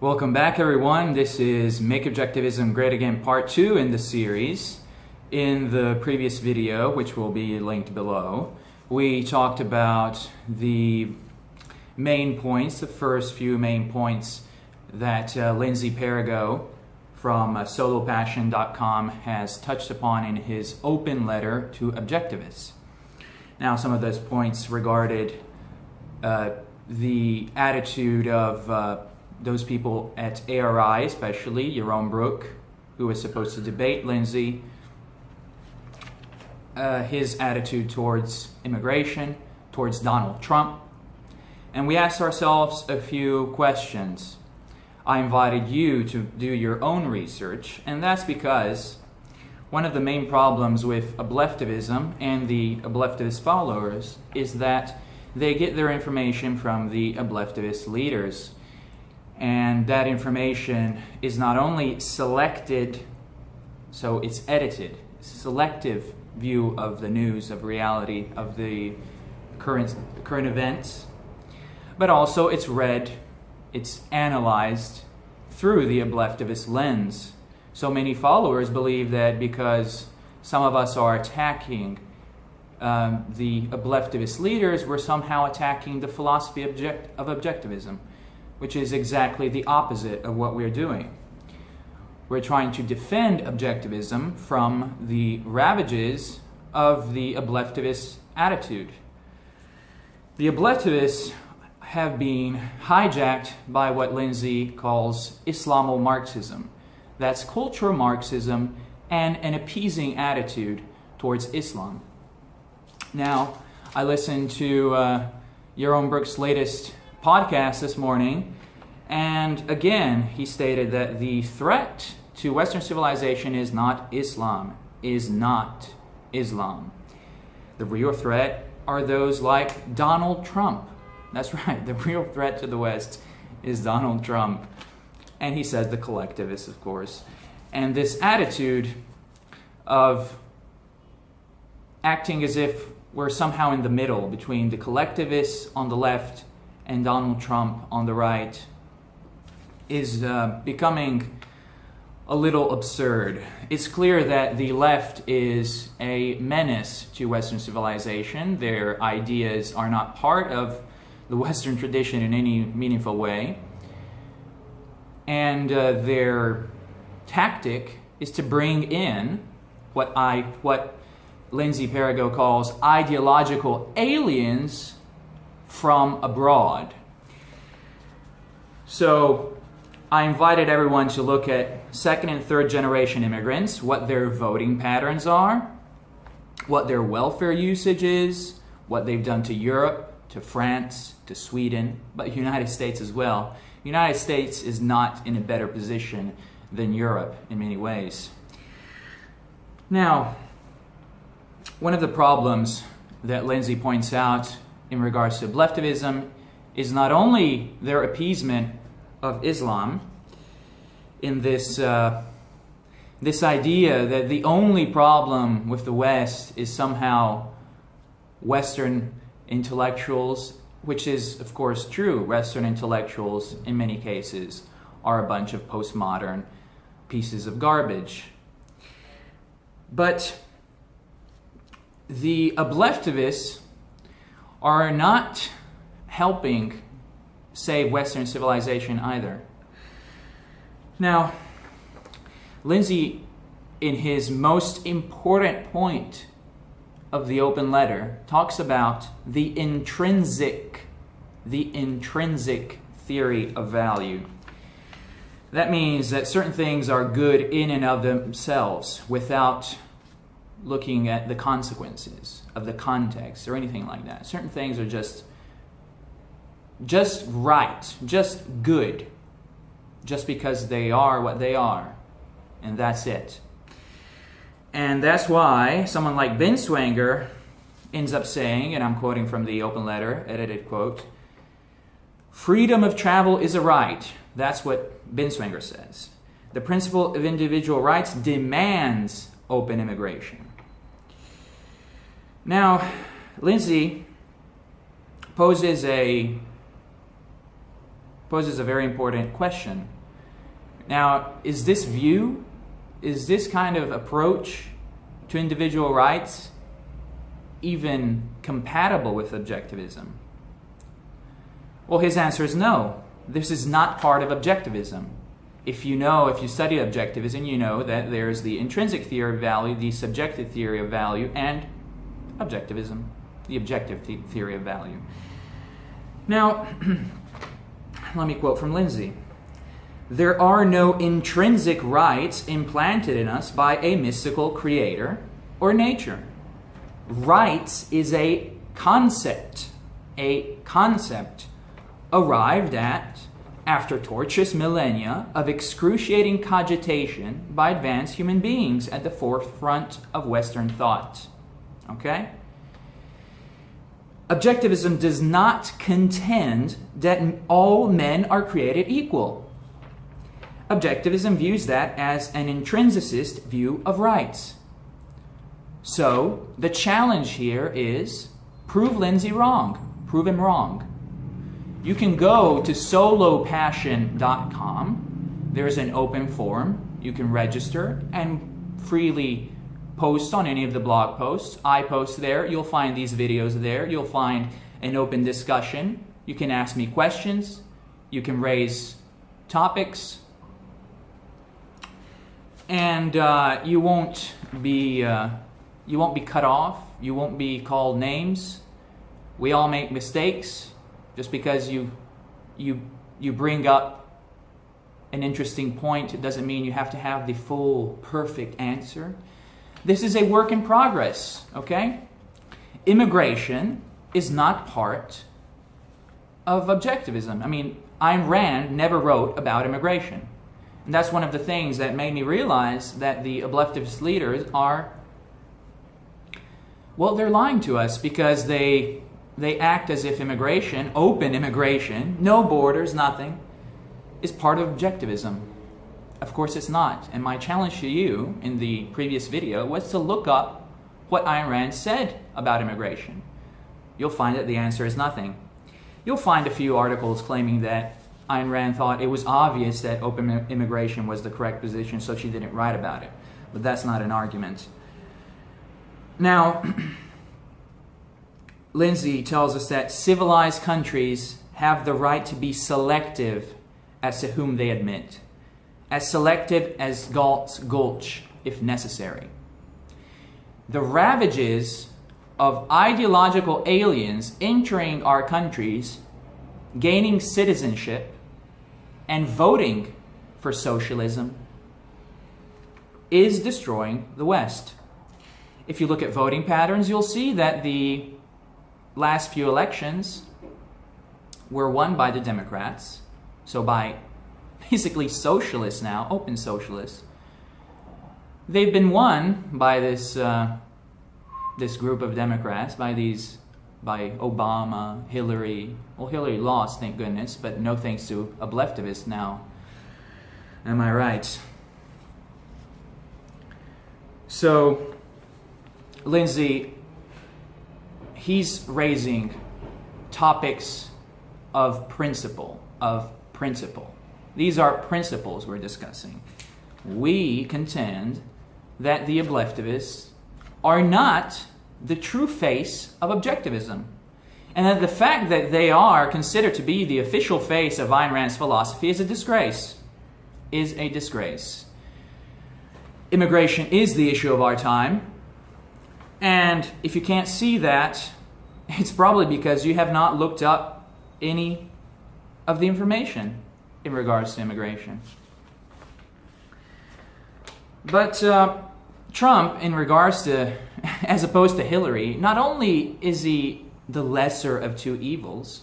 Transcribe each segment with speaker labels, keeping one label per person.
Speaker 1: Welcome back, everyone. This is Make Objectivism Great Again Part 2 in the series. In the previous video, which will be linked below, we talked about the main points, the first few main points that Lindsay Perigo from solopassion.com has touched upon in his open letter to Objectivists. Now, some of those points regarded the attitude of those people at ARI, especially Yaron Brook, who was supposed to debate Lindsay, his attitude towards immigration, towards Donald Trump. And we asked ourselves a few questions. I invited you to do your own research, and that's because one of the main problems with Obleftivism and the Obleftivist followers is that they get their information from the Obleftivist leaders. And that information is not only selected, so it's edited, selective view of the news, of reality, of the current events, but also it's read, it's analyzed through the Obleftivist lens. So many followers believe that because some of us are attacking the Obleftivist leaders, we're somehow attacking the philosophy of Objectivism, which is exactly the opposite of what we're doing. We're trying to defend Objectivism from the ravages of the Obleftivist attitude. The Obleftivists have been hijacked by what Lindsay calls Islamo-Marxism. That's cultural Marxism and an appeasing attitude towards Islam. Now, I listened to Yaron Brook's latest podcast this morning, and again he stated that the threat to Western civilization is not Islam, The real threat are those like Donald Trump. That's right, the real threat to the West is Donald Trump. And he says the collectivists, of course. And this attitude of acting as if we're somehow in the middle between the collectivists on the left and Donald Trump on the right is becoming a little absurd. It's clear that the left is a menace to Western civilization. Their ideas are not part of the Western tradition in any meaningful way. And their tactic is to bring in what Lindsay Perigo calls ideological aliens from abroad. So I invited everyone to look at second and third generation immigrants, what their voting patterns are, what their welfare usage is, what they've done to Europe, to France, to Sweden, but the United States as well. The United States is not in a better position than Europe in many ways. Now, one of the problems that Lindsay points out in regards to Obleftivism is not only their appeasement of Islam in this idea that the only problem with the West is somehow Western intellectuals, which is of course true. Western intellectuals in many cases are a bunch of postmodern pieces of garbage. But the Obleftivists are not helping save Western civilization either. Now, Lindsay, in his most important point of the open letter, talks about the intrinsic theory of value. That means that certain things are good in and of themselves without looking at the consequences of the context or anything like that. Certain things are just right, just good, just because they are what they are, and that's it. And that's why someone like Binswanger ends up saying, and I'm quoting from the open letter, edited quote, "Freedom of travel is a right." That's what Binswanger says. "The principle of individual rights demands open immigration." Now, Lindsay poses a poses a very important question. Now, is this kind of approach to individual rights even compatible with objectivism? Well, his answer is no. This is not part of objectivism. If you study objectivism, you know that there's the intrinsic theory of value, the subjective theory of value, and objectivism, the objective theory of value. Now, let me quote from Lindsay. There are no intrinsic rights implanted in us by a mystical creator or nature. Rights is a concept arrived at after tortuous millennia of excruciating cogitation by advanced human beings at the forefront of Western thought. Okay? Objectivism does not contend that all men are created equal. Objectivism views that as an intrinsicist view of rights. So, the challenge here is prove Lindsay wrong. Prove him wrong. You can go to solopassion.com. There's an open forum. You can register and freely post on any of the blog posts. I post there. You'll find these videos there. You'll find an open discussion. You can ask me questions. You can raise topics. And you won't be cut off. You won't be called names. We all make mistakes. Just because you bring up an interesting point, it doesn't mean you have to have the full, perfect answer. This is a work in progress, okay? Immigration is not part of objectivism. I mean, Ayn Rand never wrote about immigration. And that's one of the things that made me realize that the Obleftivist leaders are, well, they're lying to us because they act as if immigration, open immigration, no borders, nothing, is part of objectivism. Of course it's not. And my challenge to you in the previous video was to look up what Ayn Rand said about immigration. You'll find that the answer is nothing. You'll find a few articles claiming that Ayn Rand thought it was obvious that open immigration was the correct position, so she didn't write about it. But that's not an argument. Now, Lindsay tells us that civilized countries have the right to be selective as to whom they admit. As selective as Galt's Gulch, if necessary. The ravages of ideological aliens entering our countries, gaining citizenship, and voting for socialism is destroying the West. If you look at voting patterns, you'll see that the last few elections were won by the Democrats, so by basically socialists now, open socialists. They've been won by this group of Democrats, by Obama, Hillary. Well, Hillary lost, thank goodness, but no thanks to Obleftivists now. Am I right? So, Lindsay, he's raising topics of principle. These are principles we're discussing. We contend that the Obleftivists are not the true face of objectivism, and that the fact that they are considered to be the official face of Ayn Rand's philosophy is a disgrace. Immigration is the issue of our time, and if you can't see that, it's probably because you have not looked up any of the information in regards to immigration. But Trump, in regards to, as opposed to Hillary, not only is he the lesser of two evils,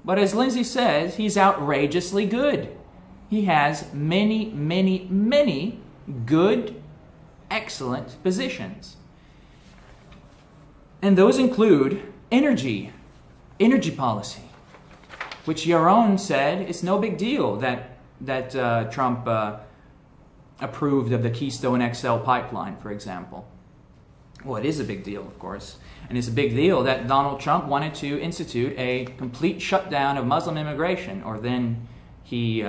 Speaker 1: but as Lindsay says, he's outrageously good. He has many, many, many good, excellent positions. And those include energy policy, which Yaron said it's no big deal that Trump approved of the Keystone XL pipeline, for example. Well, it is a big deal, of course. And it's a big deal that Donald Trump wanted to institute a complete shutdown of Muslim immigration, or then He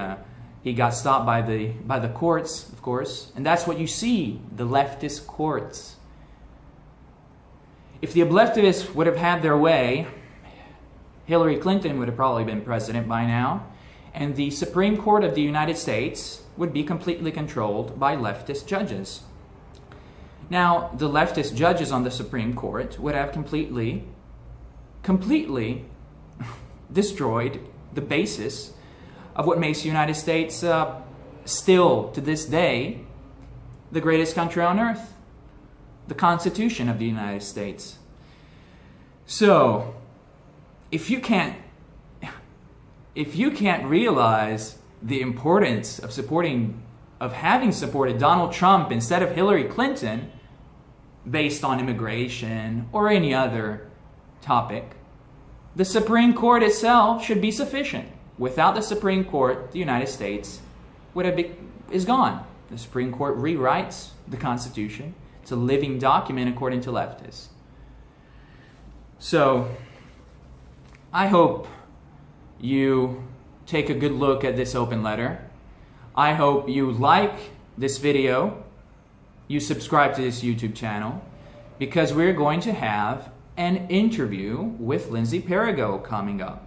Speaker 1: got stopped by the courts, of course, and that's what you see, the leftist courts. If the Obleftivists would have had their way, Hillary Clinton would have probably been president by now, and the Supreme Court of the United States would be completely controlled by leftist judges. Now, the leftist judges on the Supreme Court would have completely destroyed the basis of what makes the United States still, to this day, the greatest country on earth, the Constitution of the United States. So, if you can't realize the importance of having supported Donald Trump instead of Hillary Clinton based on immigration or any other topic, the Supreme Court itself should be sufficient. Without the Supreme Court, the United States is gone. The Supreme Court rewrites the Constitution. It's a living document according to leftists. So, I hope you take a good look at this open letter. I hope you like this video, you subscribe to this YouTube channel, because we're going to have an interview with Lindsay Perigo coming up.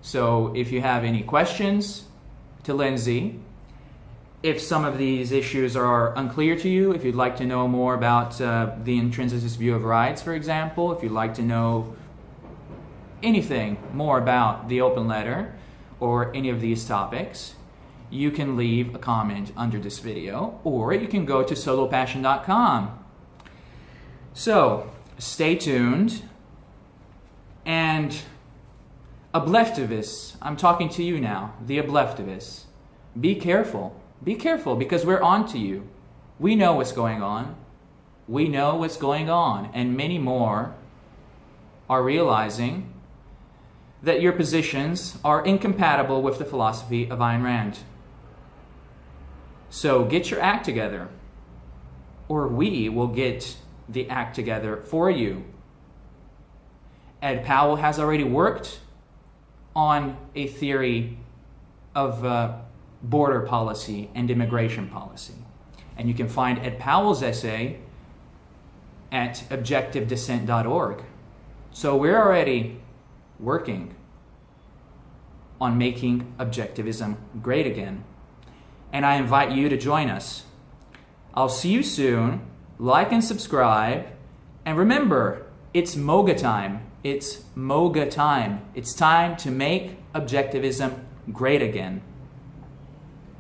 Speaker 1: So if you have any questions to Lindsay, if some of these issues are unclear to you, if you'd like to know more about the intrinsicist view of rights, for example, if you'd like to know anything more about the open letter or any of these topics, you can leave a comment under this video, or you can go to solopassion.com. So, stay tuned. And Obleftivists, I'm talking to you now, the Obleftivists. Be careful. Be careful, because we're on to you. We know what's going on. We know what's going on. And many more are realizing that your positions are incompatible with the philosophy of Ayn Rand. So get your act together, or we will get the act together for you. Ed Powell has already worked on a theory of border policy and immigration policy. And you can find Ed Powell's essay at objectivedissent.org. So we're already working on making objectivism great again. And I invite you to join us. I'll see you soon. Like and subscribe. And remember, it's MOGA time. It's MOGA time. It's time to make objectivism great again.